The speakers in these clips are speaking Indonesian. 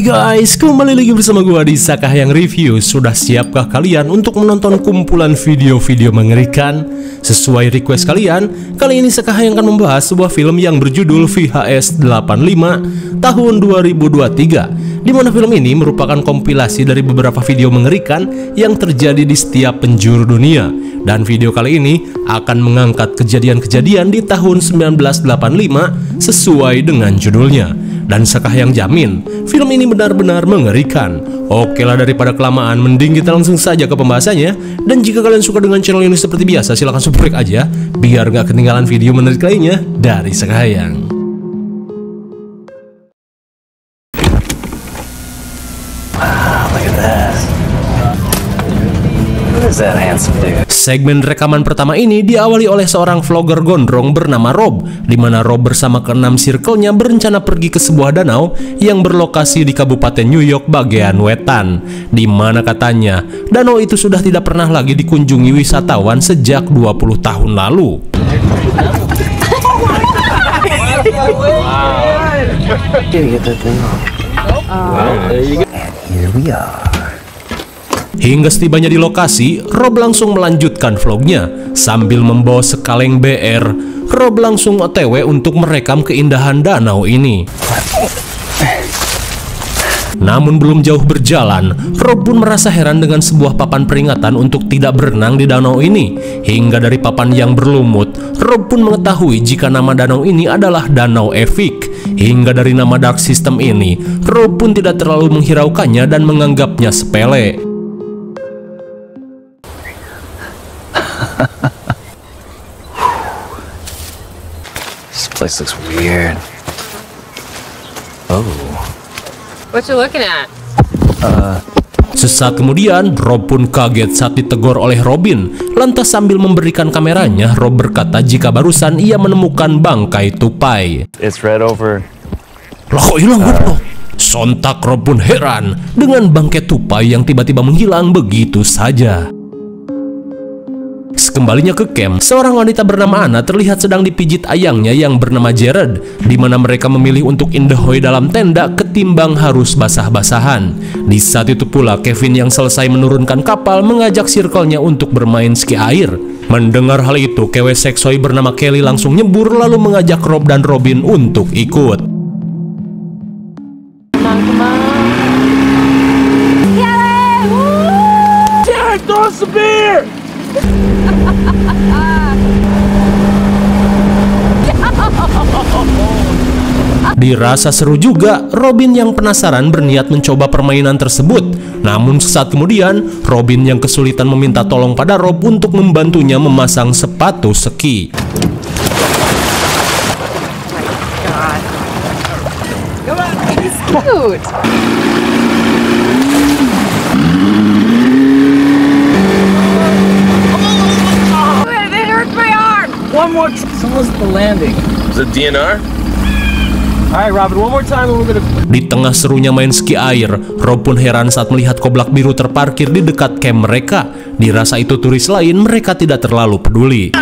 Hai guys, kembali lagi bersama gua di Sakahyang Review. Sudah siapkah kalian untuk menonton kumpulan video-video mengerikan? Sesuai request kalian, kali ini Sakahyang akan membahas sebuah film yang berjudul VHS 85 tahun 2023, di mana film ini merupakan kompilasi dari beberapa video mengerikan yang terjadi di setiap penjuru dunia. Dan video kali ini akan mengangkat kejadian-kejadian di tahun 1985 sesuai dengan judulnya. Dan Sakahyang jamin, film ini benar-benar mengerikan. Oke lah, daripada kelamaan, mending kita langsung saja ke pembahasannya. Dan jika kalian suka dengan channel ini seperti biasa, silahkan subscribe aja, biar gak ketinggalan video menarik lainnya dari Sakahyang. Segmen rekaman pertama ini diawali oleh seorang vlogger gondrong bernama Rob, di mana Rob bersama keenam circle-nya berencana pergi ke sebuah danau yang berlokasi di Kabupaten New York bagian wetan, di mana katanya danau itu sudah tidak pernah lagi dikunjungi wisatawan sejak 20 tahun lalu. Here we are. Hingga setibanya di lokasi, Rob langsung melanjutkan vlognya. Sambil membawa sekaleng BR, Rob langsung OTW untuk merekam keindahan danau ini. Namun belum jauh berjalan, Rob pun merasa heran dengan sebuah papan peringatan untuk tidak berenang di danau ini. Hingga dari papan yang berlumut, Rob pun mengetahui jika nama danau ini adalah Danau Evik. Hingga dari nama dark system ini, Rob pun tidak terlalu menghiraukannya dan menganggapnya sepele. This place looks weird. Oh. What you looking at? Sesaat kemudian, Rob pun kaget saat ditegur oleh Robin. Lantas sambil memberikan kameranya, Rob berkata jika barusan ia menemukan bangkai tupai. It's right over. Lah kok hilang bro? Sontak Rob pun heran dengan bangkai tupai yang tiba-tiba menghilang begitu saja. Sekembalinya ke camp, seorang wanita bernama Anna terlihat sedang dipijit ayangnya yang bernama Jared, di mana mereka memilih untuk indahoy dalam tenda ketimbang harus basah-basahan. Di saat itu pula Kevin yang selesai menurunkan kapal mengajak circle-nya untuk bermain ski air. Mendengar hal itu, kewe seksoi bernama Kelly langsung nyebur lalu mengajak Rob dan Robin untuk ikut. Dirasa seru juga, Robin yang penasaran berniat mencoba permainan tersebut. Namun sesaat kemudian, Robin yang kesulitan meminta tolong pada Rob untuk membantunya memasang sepatu ski. Cute. It hurts my arm. One more someone's at the landing. Is it DNR? Alright, Robin, one more time and we're gonna... Di tengah serunya main ski air, Rob pun heran saat melihat koblak biru terparkir di dekat camp mereka. Dirasa itu turis lain, mereka tidak terlalu peduli.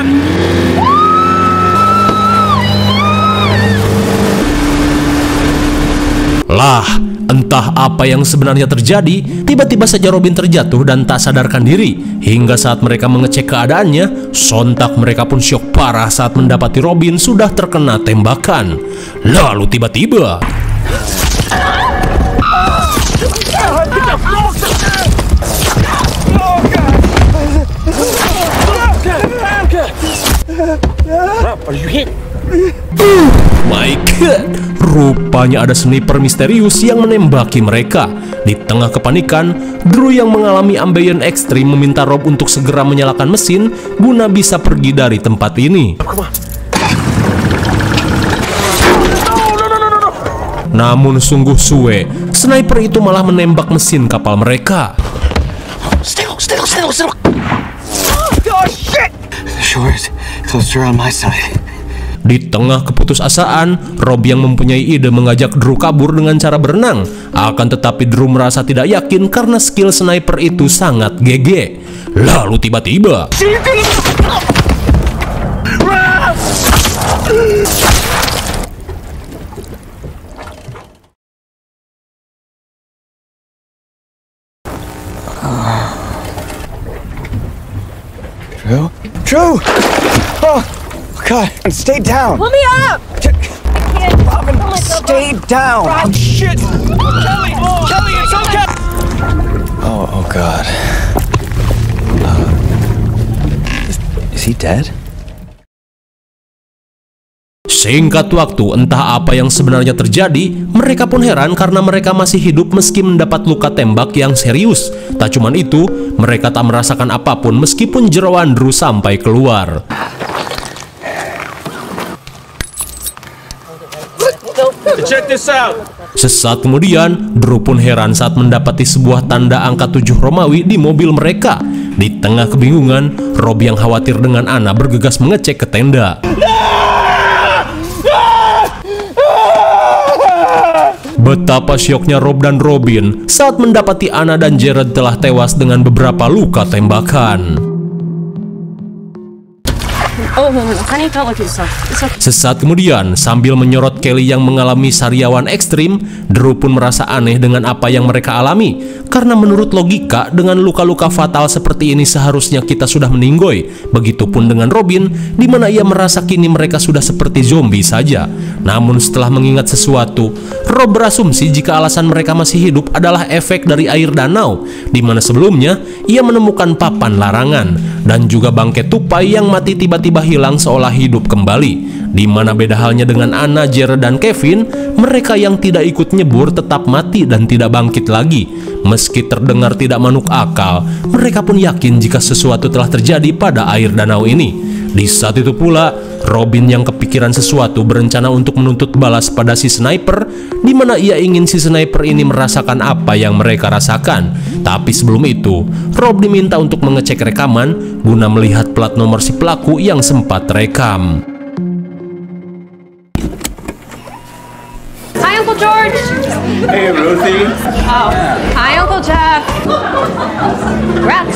Lah, entah apa yang sebenarnya terjadi, tiba-tiba saja Robin terjatuh dan tak sadarkan diri. Hingga saat mereka mengecek keadaannya, sontak mereka pun syok parah saat mendapati Robin sudah terkena tembakan. Lalu tiba-tiba my god, rupanya ada sniper misterius yang menembaki mereka. Di tengah kepanikan, Drew yang mengalami ambien ekstrim meminta Rob untuk segera menyalakan mesin guna bisa pergi dari tempat ini. Namun sungguh suwe, sniper itu malah menembak mesin kapal mereka. Still. Oh shit! The shore is closer on my side. Di tengah keputusasaan, Rob yang mempunyai ide mengajak Drew kabur dengan cara berenang. Akan tetapi Drew merasa tidak yakin karena skill sniper itu sangat GG. Lalu tiba-tiba Drew? Drew! Oh, God. Stay down. Pull me up! Robin, stay down. Oh, shit! Kelly! Kelly, it's okay! Oh, God. Is he dead? Singkat waktu, entah apa yang sebenarnya terjadi, mereka pun heran karena mereka masih hidup meski mendapat luka tembak yang serius. Tak cuman itu, mereka tak merasakan apapun meskipun jeroan Drew sampai keluar. Check this out! Sesaat kemudian, Drew pun heran saat mendapati sebuah tanda angka 7 Romawi di mobil mereka. Di tengah kebingungan, Rob yang khawatir dengan Anna bergegas mengecek ke tenda. Betapa syoknya Rob dan Robin saat mendapati Anna dan Jared telah tewas dengan beberapa luka tembakan. Oh, honey, don't look at yourself. It's okay. Sesaat kemudian, sambil menyorot Kelly yang mengalami sariawan ekstrim, Drew pun merasa aneh dengan apa yang mereka alami. Karena menurut logika, dengan luka-luka fatal seperti ini seharusnya kita sudah meninggoy. Begitupun dengan Robin, di mana ia merasa kini mereka sudah seperti zombie saja. Namun setelah mengingat sesuatu, Rob berasumsi jika alasan mereka masih hidup adalah efek dari air danau, di mana sebelumnya ia menemukan papan larangan dan juga bangkai tupai yang mati tiba-tiba hilang seolah hidup kembali. Di mana beda halnya dengan Anna, Jared, dan Kevin, mereka yang tidak ikut nyebur tetap mati dan tidak bangkit lagi. Meski terdengar tidak manuk akal, mereka pun yakin jika sesuatu telah terjadi pada air danau ini. Di saat itu pula, Robin yang kepikiran sesuatu berencana untuk menuntut balas pada si sniper, di mana ia ingin si sniper ini merasakan apa yang mereka rasakan. Tapi sebelum itu, Rob diminta untuk mengecek rekaman guna melihat plat nomor si pelaku yang sempat terekam. Hi, Uncle George. Hey, Ruthie. Oh, hi, Uncle Jeff. Rex.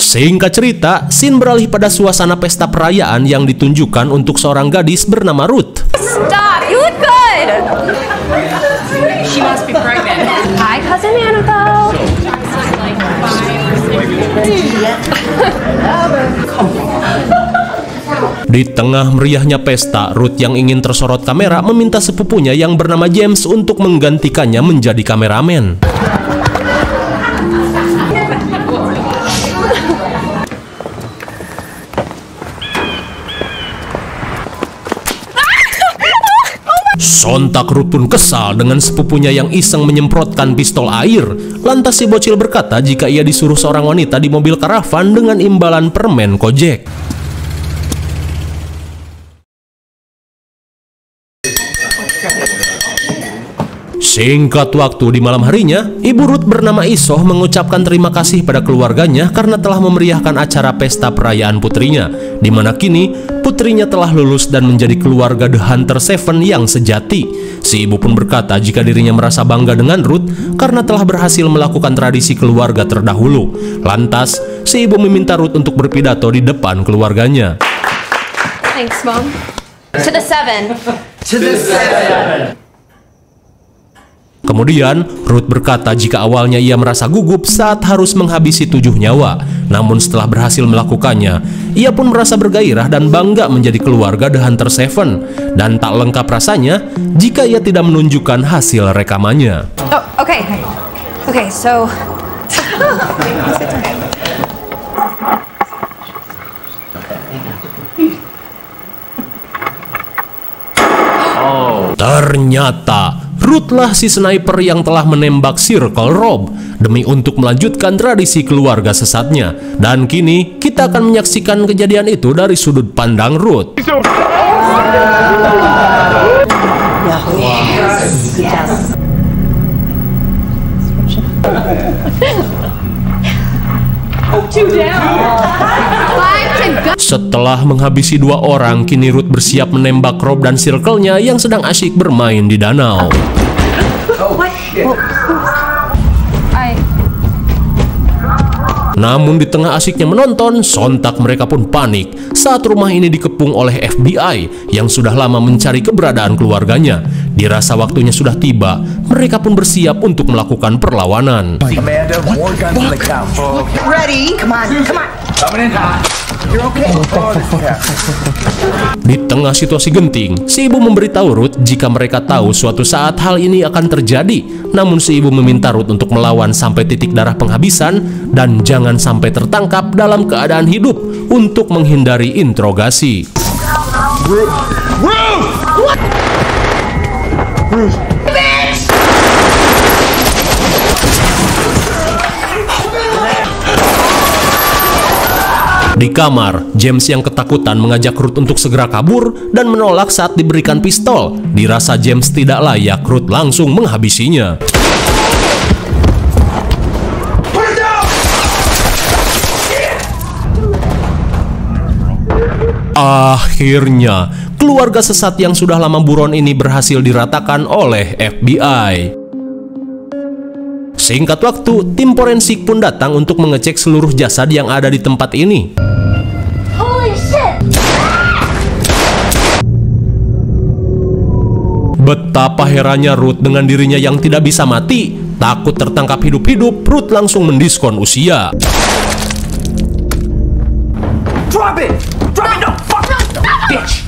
Singkat cerita, scene beralih pada suasana pesta perayaan yang ditunjukkan untuk seorang gadis bernama Ruth. Stop. You look good. She must be pregnant. Hi, cousin Annabelle. Di tengah meriahnya pesta, Ruth yang ingin tersorot kamera meminta sepupunya yang bernama James untuk menggantikannya menjadi kameramen. Sontak Ruth pun kesal dengan sepupunya yang iseng menyemprotkan pistol air. Lantas si bocil berkata jika ia disuruh seorang wanita di mobil karavan dengan imbalan permen kojek. Singkat waktu di malam harinya, ibu Ruth bernama Isoh mengucapkan terima kasih pada keluarganya karena telah memeriahkan acara pesta perayaan putrinya, di mana kini putrinya telah lulus dan menjadi keluarga The Hunter Seven yang sejati. Si ibu pun berkata jika dirinya merasa bangga dengan Ruth karena telah berhasil melakukan tradisi keluarga terdahulu. Lantas, si ibu meminta Ruth untuk berpidato di depan keluarganya. Thanks, Mom. To the seven. To the seven. Kemudian, Ruth berkata jika awalnya ia merasa gugup saat harus menghabisi 7 nyawa. Namun setelah berhasil melakukannya, ia pun merasa bergairah dan bangga menjadi keluarga The Hunter Seven. Dan tak lengkap rasanya jika ia tidak menunjukkan hasil rekamannya. Oh, okay. Okay, so... Ternyata Ruth lah si sniper yang telah menembak Circle Rob demi untuk melanjutkan tradisi keluarga sesatnya. Dan kini kita akan menyaksikan kejadian itu dari sudut pandang Ruth. Setelah menghabisi 2 orang, kini Ruth bersiap menembak Rob dan circle-nya yang sedang asyik bermain di danau. Namun di tengah asiknya menonton, sontak mereka pun panik saat rumah ini dikepung oleh FBI yang sudah lama mencari keberadaan keluarganya. Dirasa waktunya sudah tiba, mereka pun bersiap untuk melakukan perlawanan. Amanda, more guns on the couch. Ready? Come on, come on. Coming in hot. You're okay? Oh, this cat. Di tengah situasi genting, si ibu memberitahu Ruth jika mereka tahu suatu saat hal ini akan terjadi. Namun si ibu meminta Ruth untuk melawan sampai titik darah penghabisan dan jangan sampai tertangkap dalam keadaan hidup untuk menghindari interogasi. Ruth! What? Ruth! Di kamar, James yang ketakutan mengajak Ruth untuk segera kabur dan menolak saat diberikan pistol. Dirasa James tidak layak, Ruth langsung menghabisinya. Akhirnya, keluarga sesat yang sudah lama buron ini berhasil diratakan oleh FBI. Singkat waktu, tim forensik pun datang untuk mengecek seluruh jasad yang ada di tempat ini. Holy shit! Betapa herannya Ruth dengan dirinya yang tidak bisa mati. Takut tertangkap hidup-hidup, Ruth langsung mendiskon usia. Drop it! Drop it! No! Fuck! Bitch!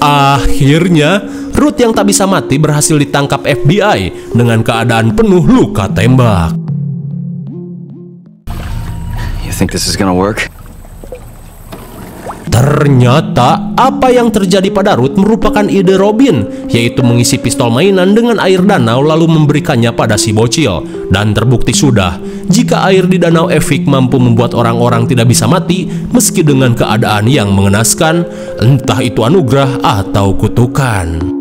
Akhirnya, Ruth yang tak bisa mati berhasil ditangkap FBI dengan keadaan penuh luka tembak. You think this is gonna work? Ternyata apa yang terjadi pada Ruth merupakan ide Robin, yaitu mengisi pistol mainan dengan air danau lalu memberikannya pada si bocil. Dan terbukti sudah, jika air di danau Evik mampu membuat orang-orang tidak bisa mati meski dengan keadaan yang mengenaskan, entah itu anugerah atau kutukan.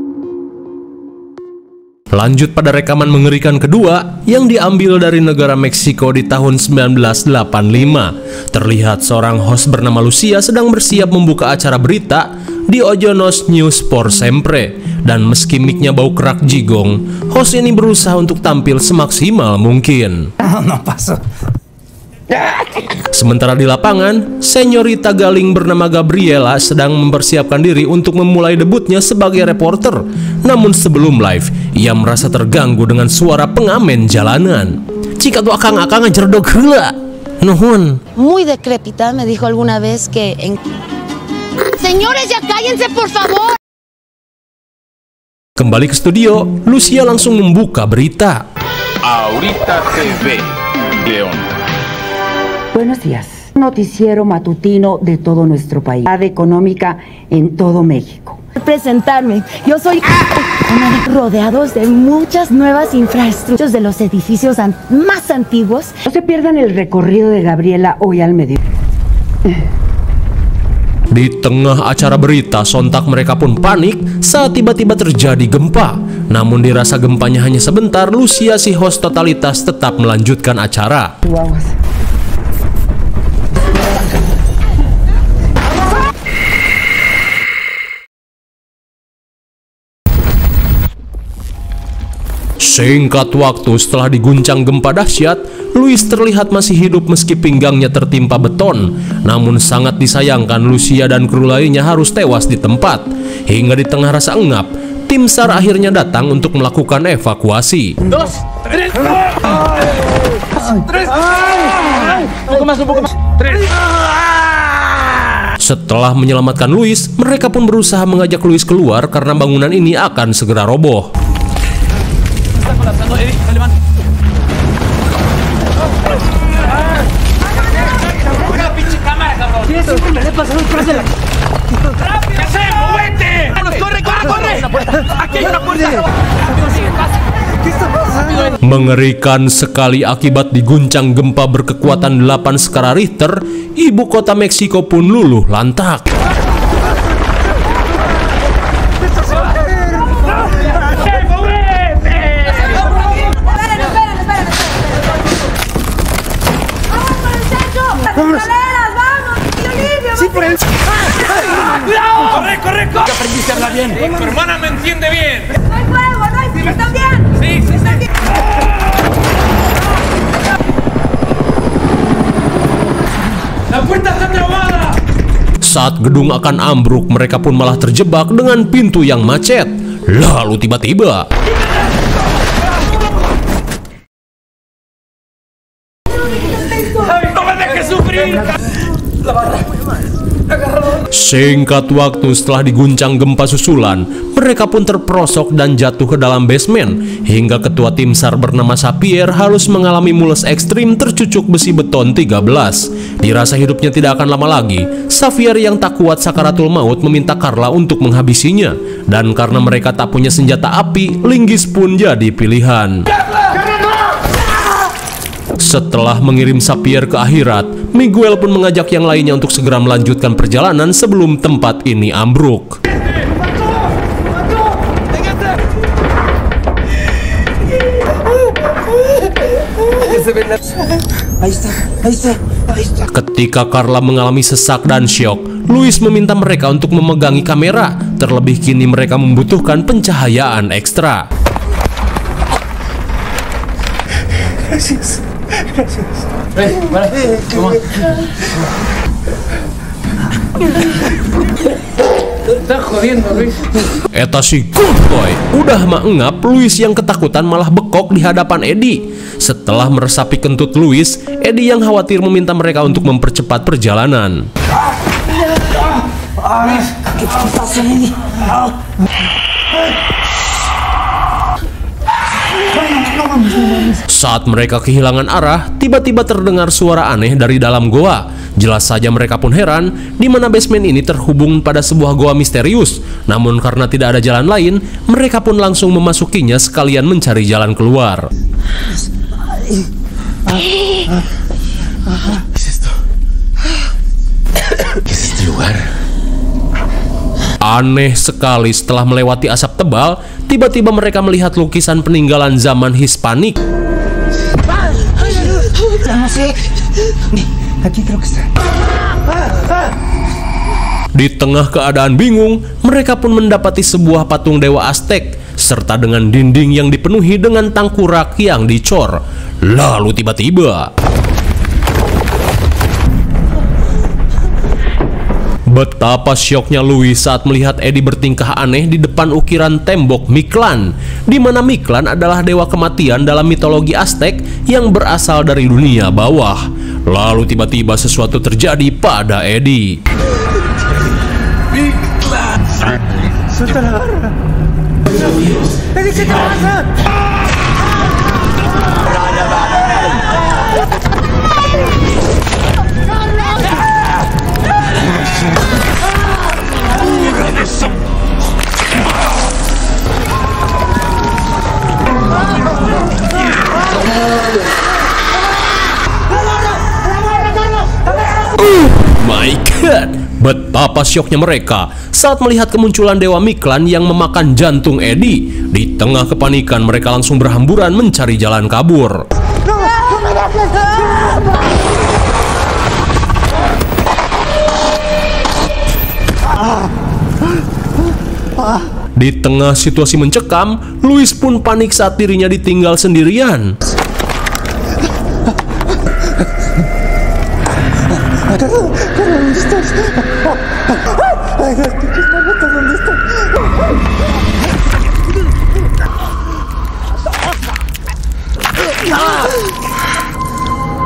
Lanjut pada rekaman mengerikan kedua yang diambil dari negara Meksiko di tahun 1985. Terlihat seorang host bernama Lucia sedang bersiap membuka acara berita di Ojonos News por Sempre. Dan meski mic-nya bau kerak jigong, host ini berusaha untuk tampil semaksimal mungkin. No paso. Sementara di lapangan, senyorita Galing bernama Gabriela sedang mempersiapkan diri untuk memulai debutnya sebagai reporter. Namun sebelum live, ia merasa terganggu dengan suara pengamen jalanan. Jika tuh akang-akang ngejerdog heula. Nuhun. Muy decrépita me dijo alguna vez que Señores, ya cállense por favor. Kembali ke studio, Lucia langsung membuka berita. Ahorita TV, León. Buenos días. Noticiero matutino de todo nuestro país. Económica en todo México. Presentarme. Yo soy rodeados de muchas nuevas infraestructuras de los edificios más antiguos. No se pierdan el recorrido de Gabriela hoy al mediodía. Di tengah acara berita, sontak mereka pun panik saat tiba-tiba terjadi gempa. Namun dirasa gempanya hanya sebentar, Lucia si host totalitas tetap melanjutkan acara. Singkat waktu setelah diguncang gempa dahsyat, Luis terlihat masih hidup meski pinggangnya tertimpa beton. Namun sangat disayangkan, Lucia dan kru lainnya harus tewas di tempat. Hingga di tengah rasa engap, tim SAR akhirnya datang untuk melakukan evakuasi. Setelah menyelamatkan Luis, mereka pun berusaha mengajak Luis keluar karena bangunan ini akan segera roboh. Mengerikan sekali akibat diguncang gempa berkekuatan 8 skala Richter, ibu kota Meksiko pun luluh lantak. ¡Corre, corre, corre! Aprendiste a hablar bien. Tu hermana me entiende bien. No hay fuego, no hay fuego, ¿están bien? Sí, sí, sí. Saat gedung akan ambruk, mereka pun malah terjebak dengan pintu yang macet. Lalu tiba-tiba singkat waktu setelah diguncang gempa susulan, mereka pun terperosok dan jatuh ke dalam basement, hingga ketua tim SAR bernama Xavier harus mengalami mules ekstrim tercucuk besi beton 13. Dirasa hidupnya tidak akan lama lagi, Xavier yang tak kuat sakaratul maut meminta Carla untuk menghabisinya. Dan karena mereka tak punya senjata api, linggis pun jadi pilihan. Setelah mengirim Xavier ke akhirat, Miguel pun mengajak yang lainnya untuk segera melanjutkan perjalanan sebelum tempat ini ambruk. Ketika Carla mengalami sesak dan syok, Luis meminta mereka untuk memegangi kamera. Terlebih kini mereka membutuhkan pencahayaan ekstra. Eta si good boy udah mengengap, Luis yang ketakutan malah bekok di hadapan Eddie. Setelah meresapi kentut Luis, Eddie yang khawatir meminta mereka untuk mempercepat perjalanan. Saat mereka kehilangan arah, tiba-tiba terdengar suara aneh dari dalam goa. Jelas saja mereka pun heran, di mana basement ini terhubung pada sebuah goa misterius. Namun karena tidak ada jalan lain, mereka pun langsung memasukinya sekalian mencari jalan keluar. Aneh sekali, setelah melewati asap tebal, tiba-tiba mereka melihat lukisan peninggalan zaman Hispanik. Di tengah keadaan bingung, mereka pun mendapati sebuah patung dewa Aztec, serta dengan dinding yang dipenuhi dengan tangkurak yang dicor. Lalu tiba-tiba betapa syoknya Luis saat melihat Eddie bertingkah aneh di depan ukiran tembok Mictlan, di mana Mictlan adalah dewa kematian dalam mitologi Aztec yang berasal dari dunia bawah. Lalu tiba-tiba sesuatu terjadi pada Eddie. My God, betapa syoknya mereka saat melihat kemunculan Dewa Mictlan yang memakan jantung Eddie. Di tengah kepanikan, mereka langsung berhamburan mencari jalan kabur. Di tengah situasi mencekam, Luis pun panik saat dirinya ditinggal sendirian.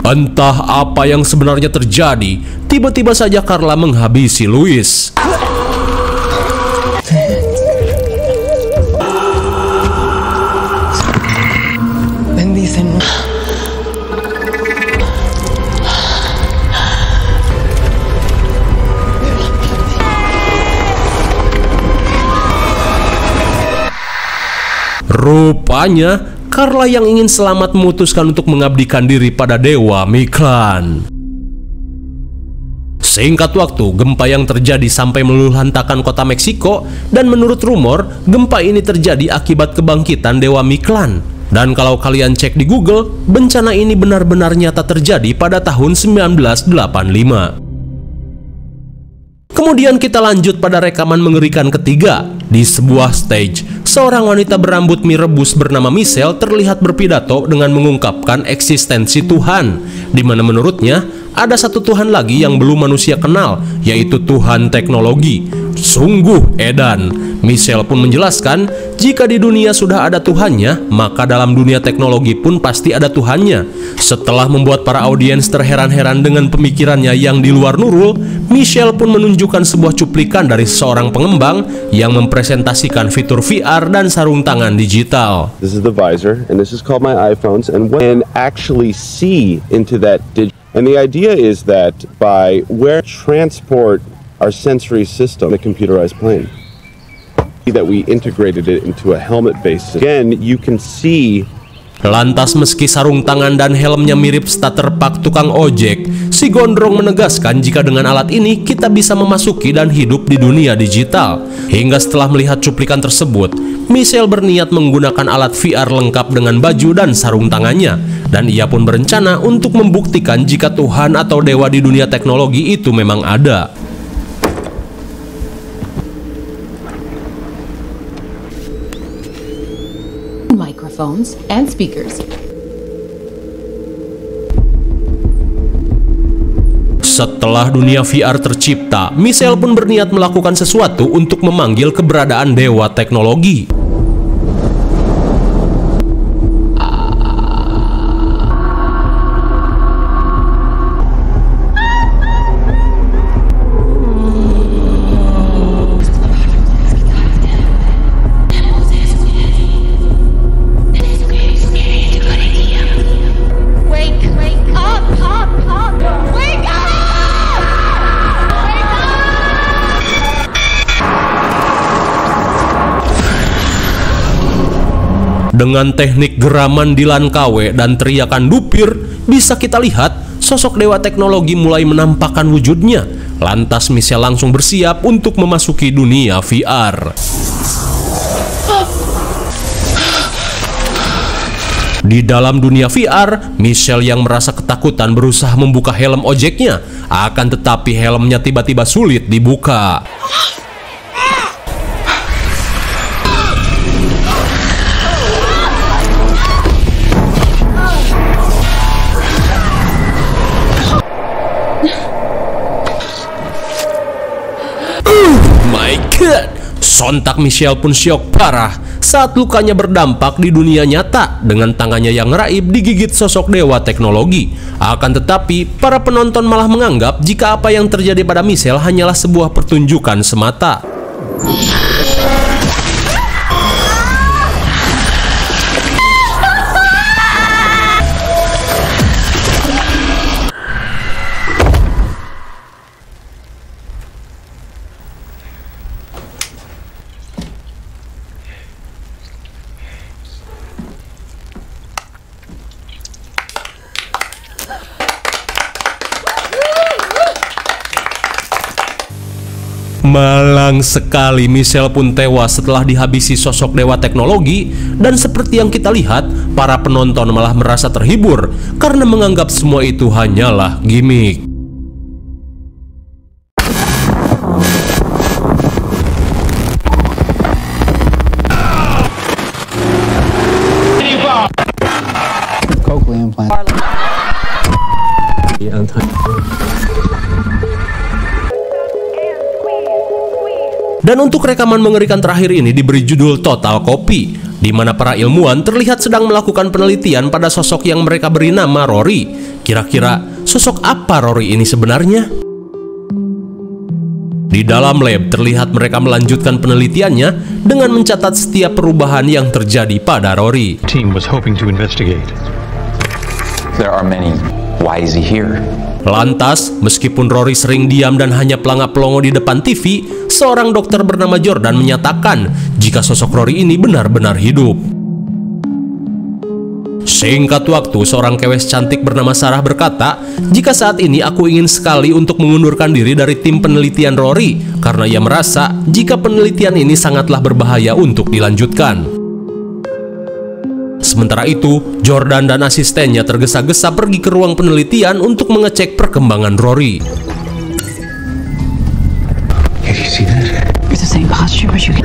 Entah apa yang sebenarnya terjadi, tiba-tiba saja Carla menghabisi Luis. Rupanya Carla yang ingin selamat memutuskan untuk mengabdikan diri pada Dewa Mictlan. Singkat waktu, gempa yang terjadi sampai meluluhlantakan kota Meksiko, dan menurut rumor, gempa ini terjadi akibat kebangkitan Dewa Mictlan. Dan kalau kalian cek di Google, bencana ini benar-benar nyata terjadi pada tahun 1985. Kemudian kita lanjut pada rekaman mengerikan ketiga. Di sebuah stage, seorang wanita berambut mie rebus bernama Michelle terlihat berpidato dengan mengungkapkan eksistensi Tuhan, di mana menurutnya ada satu Tuhan lagi yang belum manusia kenal, yaitu Tuhan teknologi. Sungguh edan. Michelle pun menjelaskan, jika di dunia sudah ada Tuhannya, maka dalam dunia teknologi pun pasti ada Tuhannya. Setelah membuat para audiens terheran-heran dengan pemikirannya yang di luar Nurul, Michelle pun menunjukkan sebuah cuplikan dari seorang pengembang yang mempresentasikan fitur VR dan sarung tangan digital. This is the visor, and this is called my iPhones, and when actually see into that digital. And the idea is that by where transport our sensory system, the computerized plane, that we integrated it into a helmet-based. Again, you can see. Lantas meski sarung tangan dan helmnya mirip starter pak tukang ojek, si gondrong menegaskan jika dengan alat ini kita bisa memasuki dan hidup di dunia digital. Hingga setelah melihat cuplikan tersebut, Michelle berniat menggunakan alat VR lengkap dengan baju dan sarung tangannya. Dan ia pun berencana untuk membuktikan jika Tuhan atau dewa di dunia teknologi itu memang ada. Microphones and speakers. Setelah dunia VR tercipta, Michelle pun berniat melakukan sesuatu untuk memanggil keberadaan dewa teknologi. Dengan teknik geraman Dilan KW dan teriakan dupir, bisa kita lihat sosok dewa teknologi mulai menampakkan wujudnya. Lantas Michelle langsung bersiap untuk memasuki dunia VR. Di dalam dunia VR, Michelle yang merasa ketakutan berusaha membuka helm ojeknya. Akan tetapi helmnya tiba-tiba sulit dibuka. Sontak Michelle pun syok parah saat lukanya berdampak di dunia nyata dengan tangannya yang raib digigit sosok dewa teknologi. Akan tetapi, para penonton malah menganggap jika apa yang terjadi pada Michelle hanyalah sebuah pertunjukan semata. Malang sekali, Michelle pun tewas setelah dihabisi sosok dewa teknologi. Dan seperti yang kita lihat, para penonton malah merasa terhibur karena menganggap semua itu hanyalah gimmick. Dan untuk rekaman mengerikan terakhir ini diberi judul Total Copy, di mana para ilmuwan terlihat sedang melakukan penelitian pada sosok yang mereka beri nama Rory. Kira-kira sosok apa Rory ini sebenarnya? Di dalam lab terlihat mereka melanjutkan penelitiannya dengan mencatat setiap perubahan yang terjadi pada Rory. Team was hoping to investigate. There are many. Why is he here? Lantas, meskipun Rory sering diam dan hanya pelangap-pelongo di depan TV, seorang dokter bernama Jordan menyatakan jika sosok Rory ini benar-benar hidup. Singkat waktu, seorang kewes cantik bernama Sarah berkata, "Jika saat ini aku ingin sekali untuk mengundurkan diri dari tim penelitian Rory, karena ia merasa jika penelitian ini sangatlah berbahaya untuk dilanjutkan." Sementara itu, Jordan dan asistennya tergesa-gesa pergi ke ruang penelitian untuk mengecek perkembangan Rory.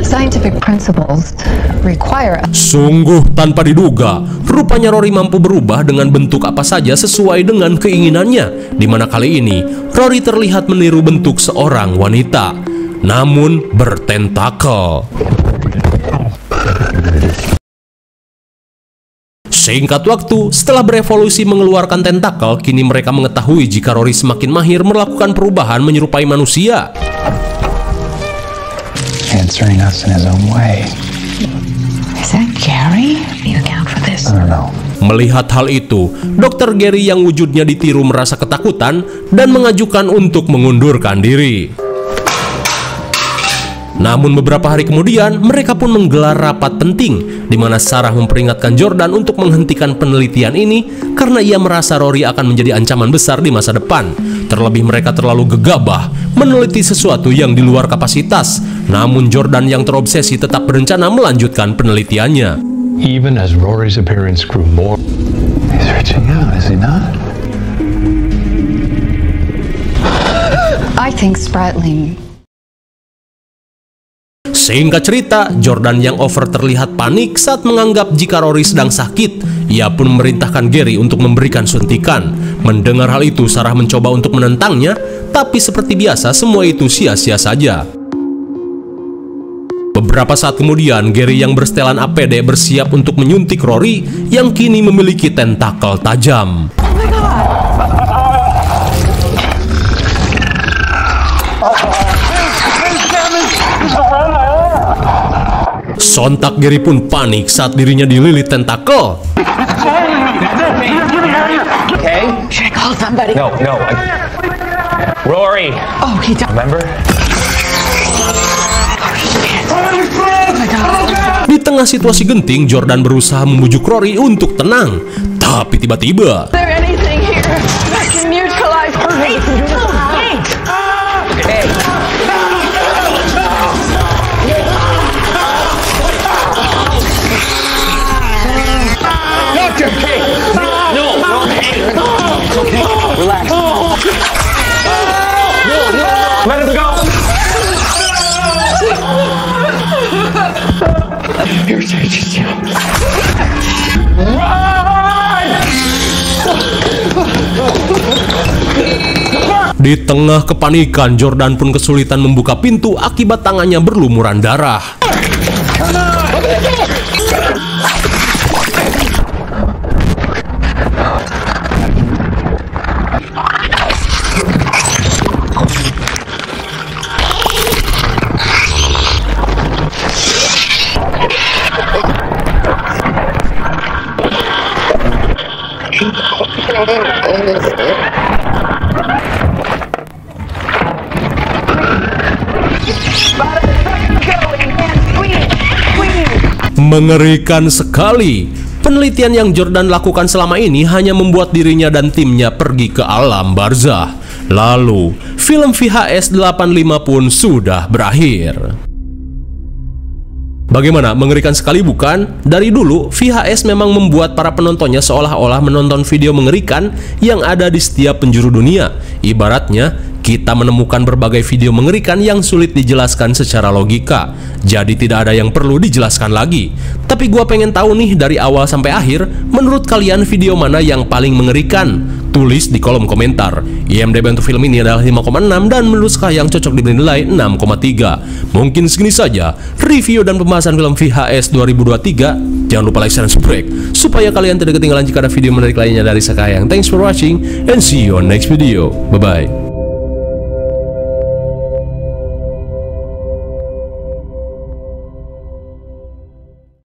Scientific principles require. Sungguh tanpa diduga, rupanya Rory mampu berubah dengan bentuk apa saja sesuai dengan keinginannya, di mana kali ini Rory terlihat meniru bentuk seorang wanita, namun bertentakel. Singkat waktu, setelah berevolusi mengeluarkan tentakel, kini mereka mengetahui jika Rory semakin mahir melakukan perubahan menyerupai manusia. Answering us in his own way. Is that Gary? You account for this? I don't know. Melihat hal itu, Dr. Gary yang wujudnya ditiru merasa ketakutan dan mengajukan untuk mengundurkan diri. Namun beberapa hari kemudian, mereka pun menggelar rapat penting di mana Sarah memperingatkan Jordan untuk menghentikan penelitian ini karena ia merasa Rory akan menjadi ancaman besar di masa depan. Terlebih mereka terlalu gegabah meneliti sesuatu yang di luar kapasitas. Namun Jordan yang terobsesi tetap berencana melanjutkan penelitiannya. Even as Rory's appearance grew more, He's reaching out, is he not? I think Spratling. Singkat cerita, Jordan yang over terlihat panik saat menganggap jika Rory sedang sakit. Ia pun memerintahkan Gary untuk memberikan suntikan. Mendengar hal itu, Sarah mencoba untuk menentangnya, tapi seperti biasa semua itu sia-sia saja. Beberapa saat kemudian, Gary yang bersetelan APD bersiap untuk menyuntik Rory yang kini memiliki tentakel tajam. Sontak Gary pun panik saat dirinya dililit tentakel. Okay. Should I call somebody? No. Rory! Oh, he died. Remember? Di tengah situasi genting, Jordan berusaha membujuk Rory untuk tenang. Tapi tiba-tiba, Is there anything here that can neutralize her? Hey! Relax. Let him go! di tengah kepanikan, Jordan pun kesulitan membuka pintu akibat tangannya berlumuran darah. Mengerikan sekali. Penelitian yang Jordan lakukan selama ini hanya membuat dirinya dan timnya pergi ke alam barzah. Lalu, film VHS 85 pun sudah berakhir. Bagaimana, mengerikan sekali bukan? Dari dulu, VHS memang membuat para penontonnya seolah-olah menonton video mengerikan yang ada di setiap penjuru dunia. Ibaratnya, kita menemukan berbagai video mengerikan yang sulit dijelaskan secara logika. Jadi tidak ada yang perlu dijelaskan lagi. Tapi gua pengen tahu nih dari awal sampai akhir, menurut kalian video mana yang paling mengerikan? Tulis di kolom komentar. IMDb untuk film ini adalah 5,6 dan menurut saya yang cocok diberi nilai 6,3. Mungkin segini saja review dan pembahasan film VHS 2023. Jangan lupa like, share, dan subscribe supaya kalian tidak ketinggalan jika ada video menarik lainnya dari Sakahayang. Thanks for watching and see you on next video. Bye-bye.